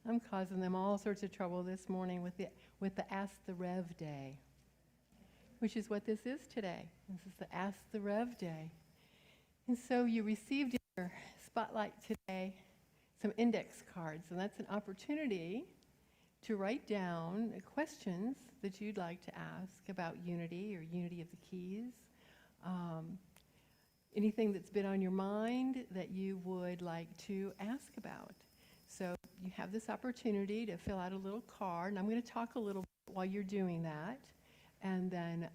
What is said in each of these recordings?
I'm causing them all sorts of trouble this morning with the Ask the Rev Day, which is what this is today. This is the Ask the Rev Day. And so you received in your spotlight today some index cards, and that's an opportunity to write down questions that you'd like to ask about unity or unity of the keys. Anything that's been on your mind that you would like to ask about. So you have this opportunity to fill out a little card, and I'm going to talk a little bit while you're doing that. And then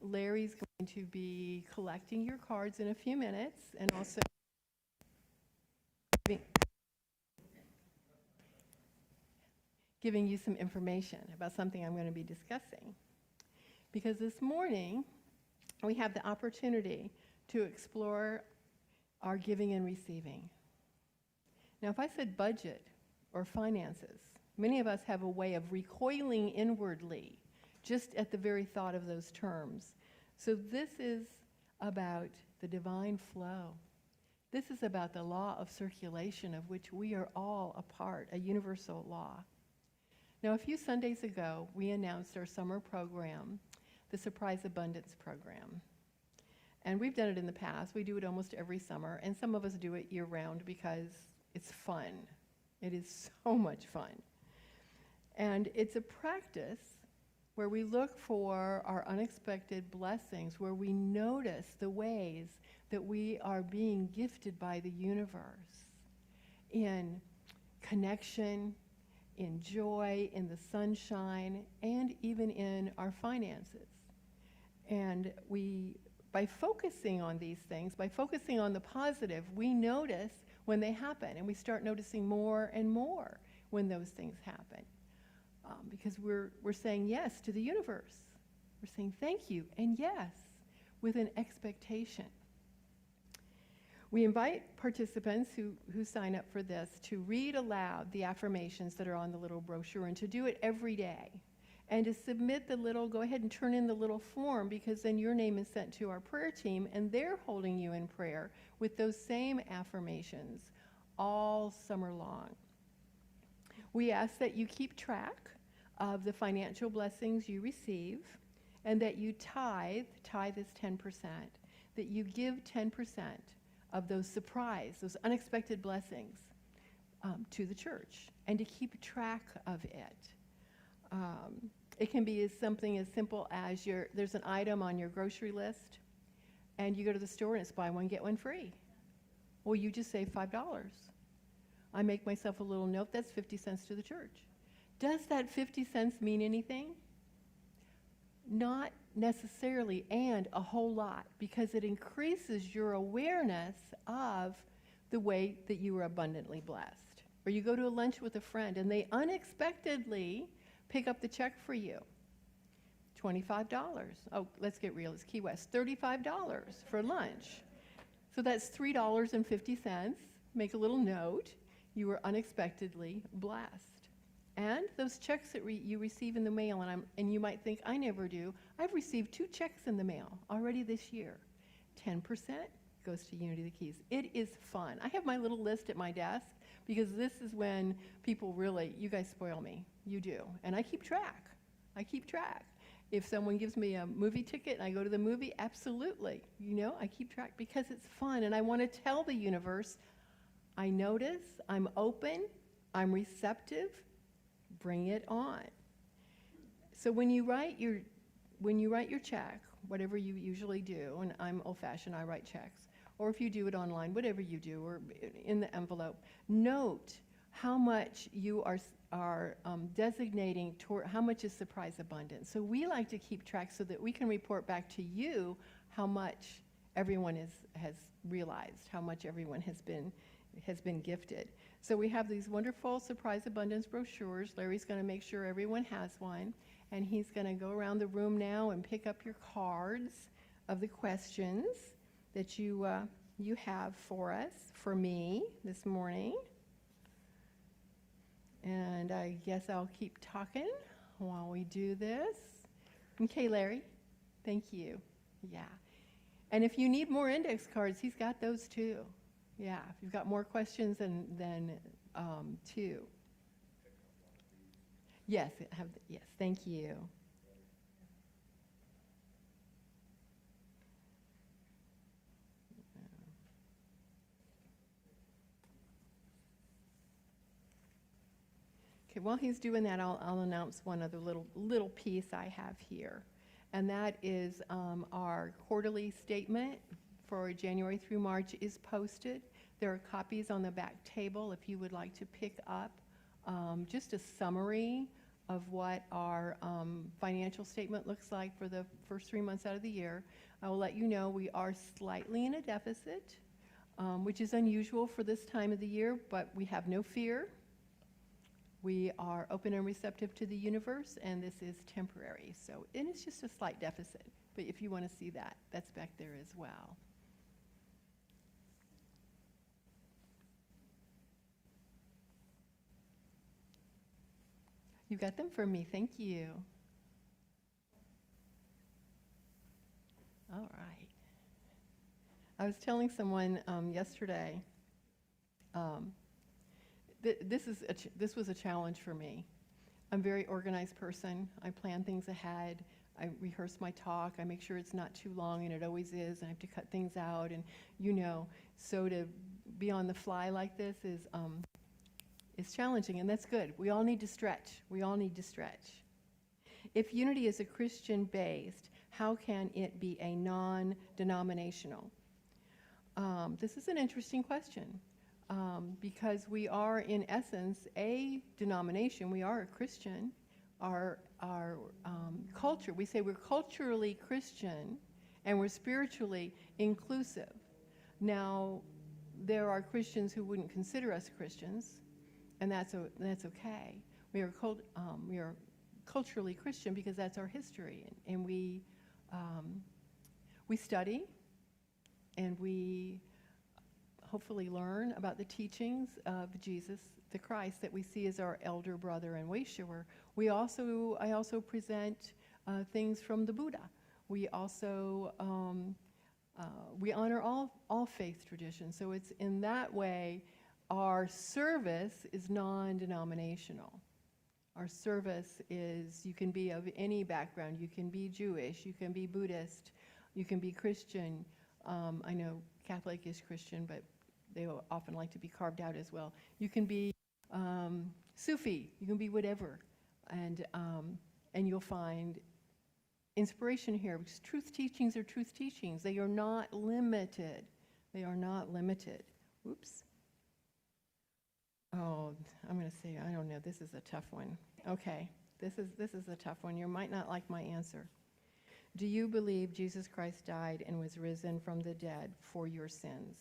Larry's going to be collecting your cards in a few minutes, and also giving you some information about something I'm going to be discussing. Because this morning, we have the opportunity to explore our giving and receiving. Now, if I said budget or finances, many of us have a way of recoiling inwardly just at the very thought of those terms. So this is about the divine flow. This is about the law of circulation of which we are all a part, a universal law. Now, a few Sundays ago, we announced our summer program, the Surprise Abundance Program. And we've done it in the past. We do it almost every summer, and some of us do it year-round because it's fun. It is so much fun. And it's a practice where we look for our unexpected blessings, where we notice the ways that we are being gifted by the universe in connection, in joy, in the sunshine, and even in our finances. And by focusing on these things, by focusing on the positive, we notice when they happen, and we start noticing more and more when those things happen. Because we're saying yes to the universe. We're saying thank you and yes with an expectation. We invite participants who sign up for this to read aloud the affirmations that are on the little brochure and to do it every day. And to submit go ahead and turn in the little form, because then your name is sent to our prayer team and they're holding you in prayer with those same affirmations all summer long. We ask that you keep track of the financial blessings you receive, and that you tithe is 10%, that you give 10% of those those unexpected blessings to the church, and to keep track of it. It can be something as simple as there's an item on your grocery list, and you go to the store and it's buy one, get one free. Well, you just save $5. I make myself a little note, that's 50 cents to the church. Does that 50 cents mean anything? Not necessarily, and a whole lot, because it increases your awareness of the way that you are abundantly blessed. Or you go to a lunch with a friend and they unexpectedly pick up the check for you. $25. Oh, let's get real, it's Key West. $35 for lunch. So that's $3.50. Make a little note. You were unexpectedly blessed. And those checks that you receive in the mail, and you might think, I never do. I've received 2 checks in the mail already this year. 10% goes to Unity of the Keys. It is fun. I have my little list at my desk, because this is when people really, you guys spoil me. You do. And I keep track. If someone gives me a movie ticket and I go to the movie, absolutely. I keep track because it's fun. And I want to tell the universe, I notice, I'm open, I'm receptive, bring it on. So when you write your check, whatever you usually do, and I'm old-fashioned, I write checks, or if you do it online, whatever you do, or in the envelope, note how much you are designating toward how much is surprise abundance. So we like to keep track so that we can report back to you how much everyone has realized, how much everyone has been gifted. So we have these wonderful surprise abundance brochures. Larry's going to make sure everyone has one, and he's going to go around the room now and pick up your cards of the questions that you have for us, for me this morning. And I guess I'll keep talking while we do this. Okay, Larry, thank you. Yeah. And if you need more index cards, he's got those too. Yeah, if you've got more questions than 2. Yes, yes, thank you. Okay, while he's doing that, I'll announce one other little piece I have here, and that is our quarterly statement for January through March is posted. There are copies on the back table if you would like to pick up just a summary of what our financial statement looks like for the first 3 months out of the year. I will let you know we are slightly in a deficit, which is unusual for this time of the year, but we have no fear. We are open and receptive to the universe, and this is temporary. So, and it's just a slight deficit. But if you want to see that, that's back there as well. You got them for me. Thank you. All right. I was telling someone yesterday. This was a challenge for me. I'm a very organized person. I plan things ahead. I rehearse my talk. I make sure it's not too long, and it always is. And I have to cut things out, and so to be on the fly like this is challenging, and that's good. We all need to stretch. We all need to stretch. If unity is a Christian-based, how can it be a non-denominational? This is an interesting question. Because we are, in essence, a denomination. We are a Christian. Our culture, we say we're culturally Christian, and we're spiritually inclusive. Now, there are Christians who wouldn't consider us Christians, and that's okay. We are culturally Christian because that's our history, and we study, and we hopefully learn about the teachings of Jesus the Christ that we see as our elder brother and way shower. I also present things from the Buddha. We also we honor all faith traditions. So it's in that way our service is non-denominational. Our service is, you can be of any background. You can be Jewish, you can be Buddhist, you can be Christian. I know Catholic is Christian, but they often like to be carved out as well. You can be Sufi, you can be whatever, and you'll find inspiration here, because truth teachings are truth teachings. They are not limited. They are not limited. Oops. Oh, I'm going to say, I don't know, this is a tough one. Okay, this is a tough one. You might not like my answer. Do you believe Jesus Christ died and was risen from the dead for your sins?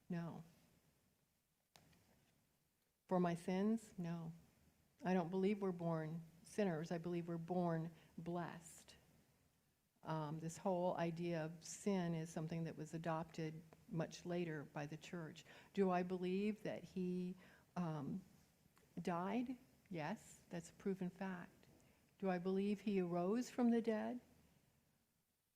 No. For my sins? No. I don't believe we're born sinners. I believe we're born blessed. This whole idea of sin is something that was adopted much later by the church. Do I believe that he died? Yes, that's a proven fact. Do I believe he arose from the dead?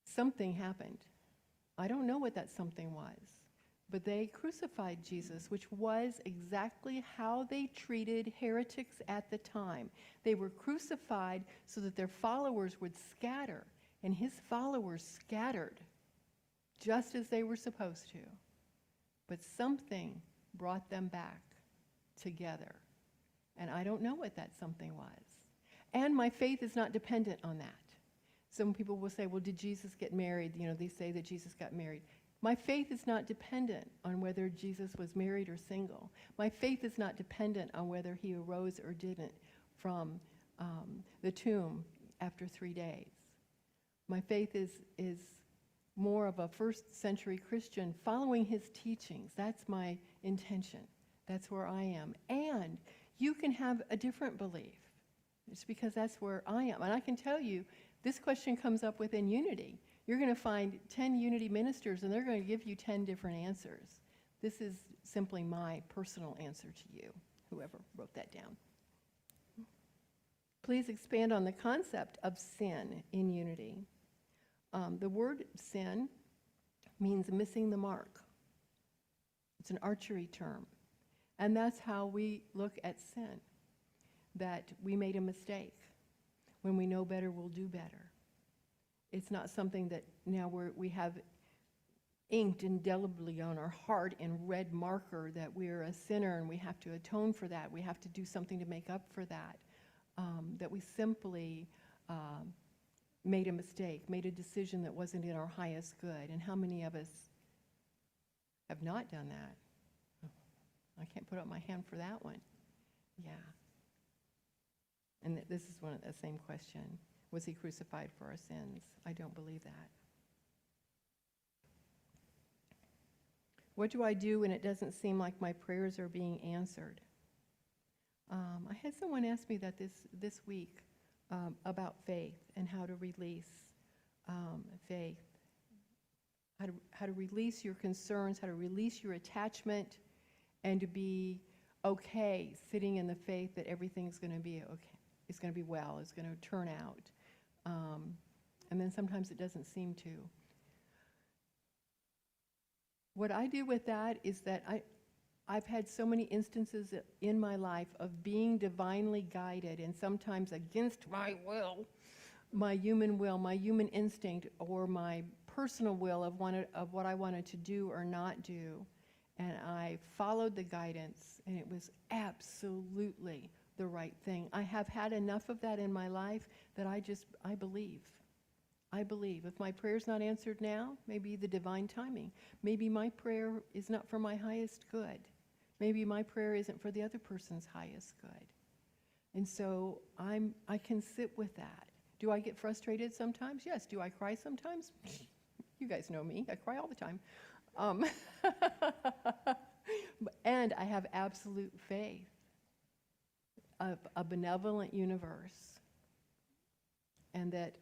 Something happened. I don't know what that something was, but they crucified Jesus, which was exactly how they treated heretics at the time. They were crucified so that their followers would scatter, and his followers scattered just as they were supposed to. But something brought them back together, and I don't know what that something was. And my faith is not dependent on that. Some people will say, well, did Jesus get married? They say that Jesus got married. My faith is not dependent on whether Jesus was married or single. My faith is not dependent on whether he arose or didn't from the tomb after 3 days. My faith is more of a first century Christian following his teachings. That's my intention. That's where I am. And you can have a different belief. It's because that's where I am. And I can tell you, this question comes up within Unity. You're going to find 10 Unity ministers, and they're going to give you 10 different answers. This is simply my personal answer to you, whoever wrote that down. Please expand on the concept of sin in Unity. The word sin means missing the mark. It's an archery term. And that's how we look at sin. that we made a mistake. When we know better, we'll do better. It's not something that now we have inked indelibly on our heart in red marker that we're a sinner and we have to atone for that. We have to do something to make up for that. That we simply made a mistake, made a decision that wasn't in our highest good. And how many of us have not done that? I can't put up my hand for that one. Yeah. And this is one of the same question. Was he crucified for our sins? I don't believe that. What do I do when it doesn't seem like my prayers are being answered? I had someone ask me that this week about faith and how to release faith, how to release your concerns, how to release your attachment, and to be okay sitting in the faith that everything's going to be okay. It's going to be well. It's going to turn out. And then sometimes it doesn't seem to. What I do with that is that I've had so many instances in my life of being divinely guided, and sometimes against my will, my human instinct, or my personal will of what I wanted to do or not do. And I followed the guidance, and it was absolutely the right thing. I have had enough of that in my life that I believe. I believe. If my prayer's not answered now, maybe the divine timing. Maybe my prayer is not for my highest good. Maybe my prayer isn't for the other person's highest good. And so I can sit with that. Do I get frustrated sometimes? Yes. Do I cry sometimes? You guys know me. I cry all the time. And I have absolute faith of a benevolent universe, and that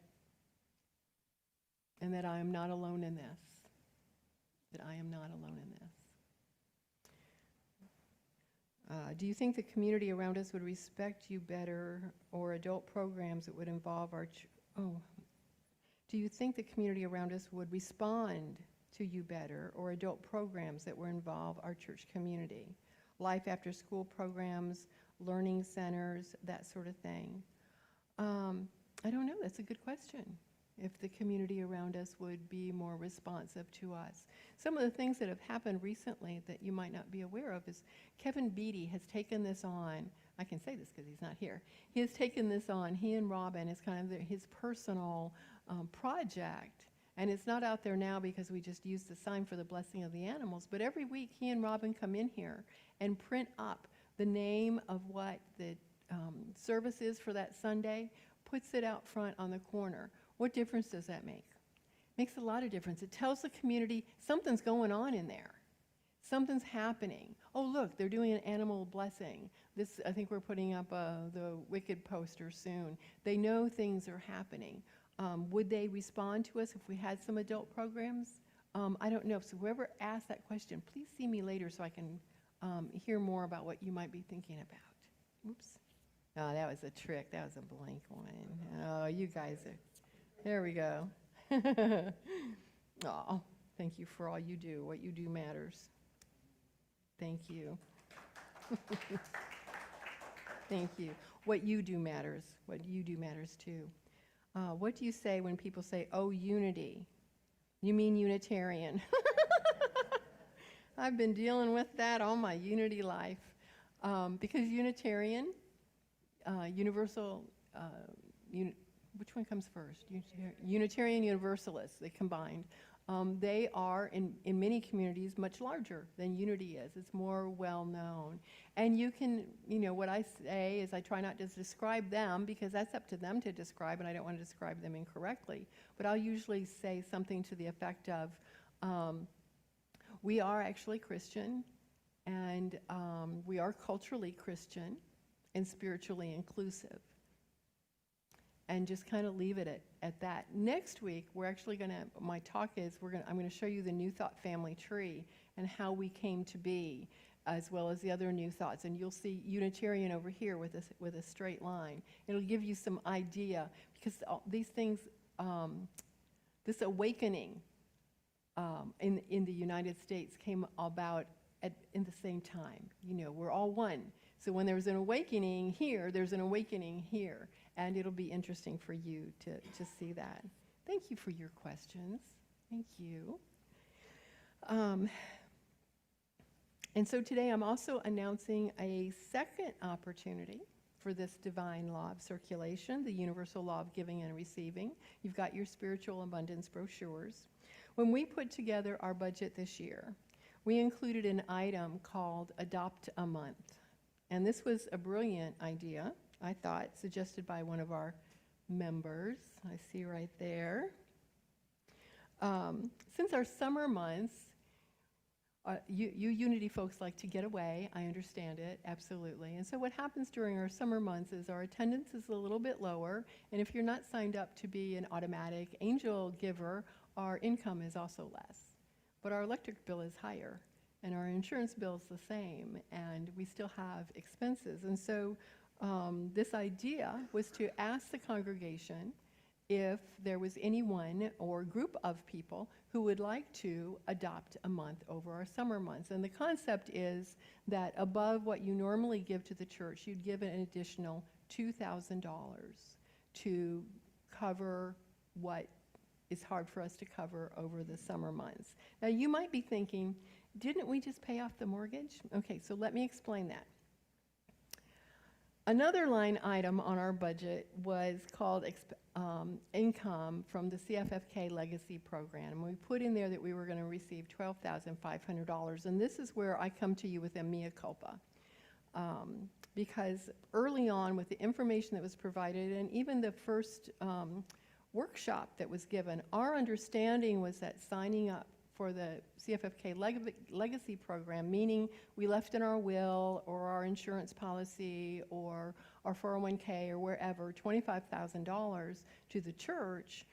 I am not alone in this. That I am not alone in this. Do you think the community around us would respect you better, or adult programs that would involve our do you think the community around us would respond to you better, or adult programs that would involve our church community? Life after school programs, learning centers, that sort of thing. I don't know. That's a good question. If the community around us would be more responsive to us. Some of the things that have happened recently that you might not be aware of is Kevin Beatty has taken this on. I can say this because he's not here. He has taken this on. He and Robin is kind of his personal project. And it's not out there now because we just used the sign for the blessing of the animals. But every week he and Robin come in here and print up the name of what the service is for that Sunday, puts it out front on the corner. What difference does that make? Makes a lot of difference. It tells the community something's going on in there. Something's happening. Oh, look, they're doing an animal blessing. This, I think we're putting up the Wicked poster soon. They know things are happening. Would they respond to us if we had some adult programs? I don't know. So whoever asked that question, please see me later so I can hear more about what you might be thinking about. Oops. Oh, that was a trick. That was a blank one. Oh, you guys are... There we go. Oh, thank you for all you do. What you do matters. Thank you. Thank you. What you do matters. What you do matters too. What do you say when people say, oh, unity? You mean Unitarian. I've been dealing with that all my unity life. Because Unitarian, universal, which one comes first? Unitarian Universalists, they combined. They are, in many communities, much larger than Unity is. It's more well-known. And you can, what I say is I try not to describe them because that's up to them to describe, and I don't want to describe them incorrectly. But I'll usually say something to the effect of, we are actually Christian, and we are culturally Christian and spiritually inclusive. And just kind of leave it at that. Next week, we're actually going to, my talk is, I'm going to show you the New Thought family tree and how we came to be, as well as the other new thoughts. And you'll see Unitarian over here with a straight line. It'll give you some idea, because these things, this awakening in the United States came about in the same time. We're all one. So when there's an awakening here, there's an awakening here. And it'll be interesting for you to see that. Thank you for your questions. Thank you. And so today I'm also announcing a second opportunity for this divine law of circulation, the universal law of giving and receiving. You've got your spiritual abundance brochures. When we put together our budget this year, we included an item called Adopt a Month. And this was a brilliant idea, I thought, suggested by one of our members. I see right there. Since our summer months, you Unity folks like to get away. I understand it, absolutely. And so what happens during our summer months is our attendance is a little bit lower, and if you're not signed up to be an automatic angel giver, our income is also less. But our electric bill is higher, and our insurance bill is the same, and we still have expenses. And so this idea was to ask the congregation if there was anyone or group of people who would like to adopt a month over our summer months. And the concept is that above what you normally give to the church, you'd give an additional $2,000 to cover what is hard for us to cover over the summer months. Now you might be thinking, didn't we just pay off the mortgage? Okay, so let me explain that. Another line item on our budget was called income from the CFFK Legacy Program. And we put in there that we were going to receive $12,500. And this is where I come to you with a mea culpa. Because early on with the information that was provided and even the first workshop that was given, our understanding was that signing up for the CFFK Legacy Program, meaning we left in our will or our insurance policy or our 401k or wherever $25,000 to the church,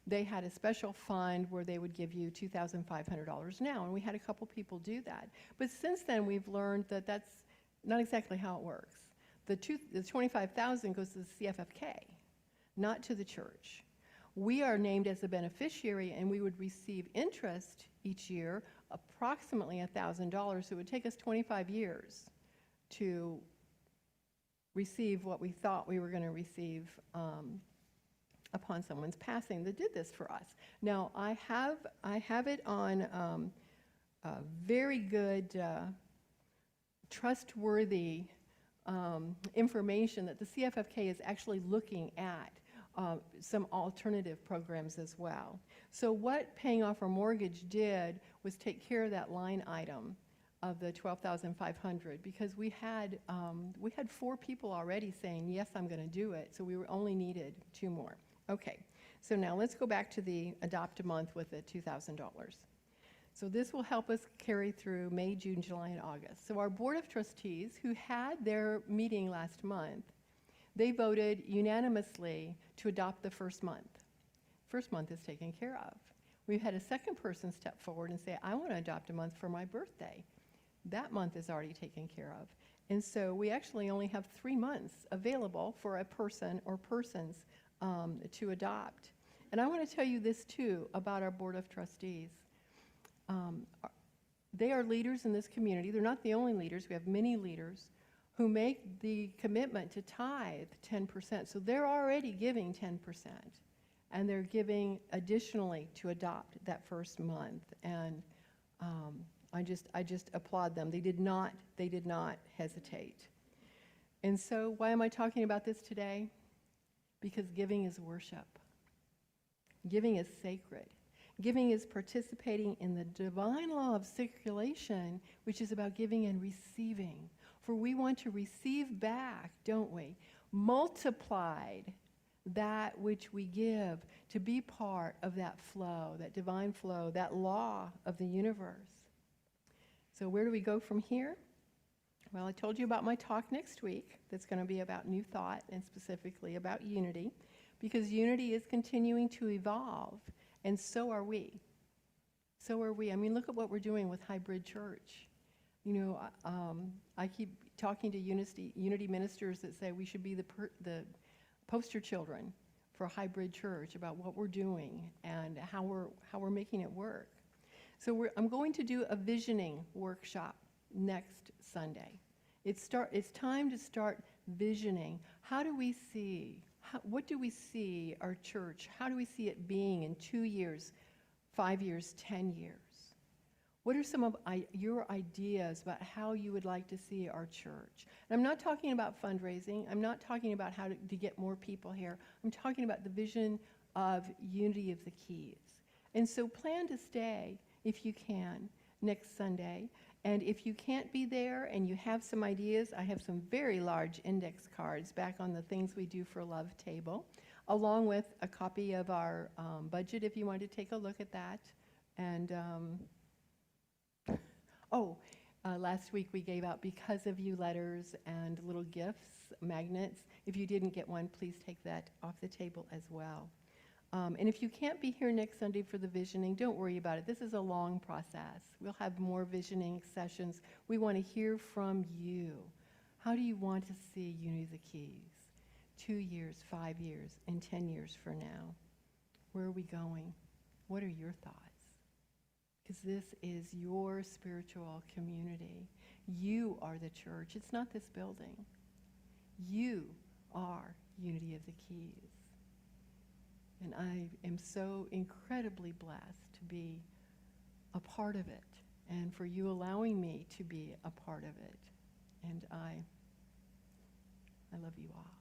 they had a special fund where they would give you $2,500 now, and we had a couple people do that. But since then, we've learned that that's not exactly how it works. The $25,000 goes to the CFFK, not to the church. We are named as a beneficiary, and we would receive interest each year, approximately $1,000. So it would take us 25 years to receive what we thought we were going to receive upon someone's passing that did this for us. Now, I have it on very good, trustworthy information that the CFFK is actually looking at some alternative programs as well. So what paying off our mortgage did was take care of that line item of the $12,500 because we had 4 people already saying, yes, I'm going to do it. So we only needed 2 more. Okay, so now let's go back to the Adopt a Month with the $2,000. So this will help us carry through May, June, July, and August. So our Board of Trustees, who had their meeting last month, they voted unanimously to adopt the first month. First month is taken care of. We've had a second person step forward and say, I want to adopt a month for my birthday. That month is already taken care of. And so we actually only have 3 months available for a person or persons to adopt. And I want to tell you this too about our Board of Trustees. They are leaders in this community. They're not the only leaders. We have many leaders who make the commitment to tithe 10%. So they're already giving 10%. And they're giving additionally to adopt that first month. And I just applaud them. They did not hesitate. And so why am I talking about this today? Because giving is worship. Giving is sacred. Giving is participating in the divine law of circulation, which is about giving and receiving. For we want to receive back, don't we? Multiplied that which we give to be part of that flow, that divine flow, that law of the universe. So where do we go from here? Well, I told you about my talk next week that's going to be about New Thought and specifically about unity, because unity is continuing to evolve, and so are we. So are we. I mean, look at what we're doing with hybrid church. You know, I keep talking to unity ministers that say we should be the poster children for hybrid church about what we're doing and how we're making it work. So I'm going to do a visioning workshop next Sunday. It's time to start visioning. How do we see? What do we see our church? How do we see it being in 2 years, 5 years, 10 years? What are some of your ideas about how you would like to see our church? And I'm not talking about fundraising. I'm not talking about how to get more people here. I'm talking about the vision of unity of the keys. And so plan to stay, if you can, next Sunday. And if you can't be there and you have some ideas, I have some very large index cards back on the things we do for Love table, along with a copy of our budget if you want to take a look at that. And last week we gave out Because of You letters and little gifts, magnets. If you didn't get one, please take that off the table as well. And if you can't be here next Sunday for the visioning, don't worry about it. This is a long process. We'll have more visioning sessions. We want to hear from you. How do you want to see Unity of the Keys? 2 years, 5 years, and 10 years from now? Where are we going? What are your thoughts? Because this is your spiritual community. You are the church. It's not this building. You are Unity of the Keys. And I am so incredibly blessed to be a part of it, and for you allowing me to be a part of it. And I love you all.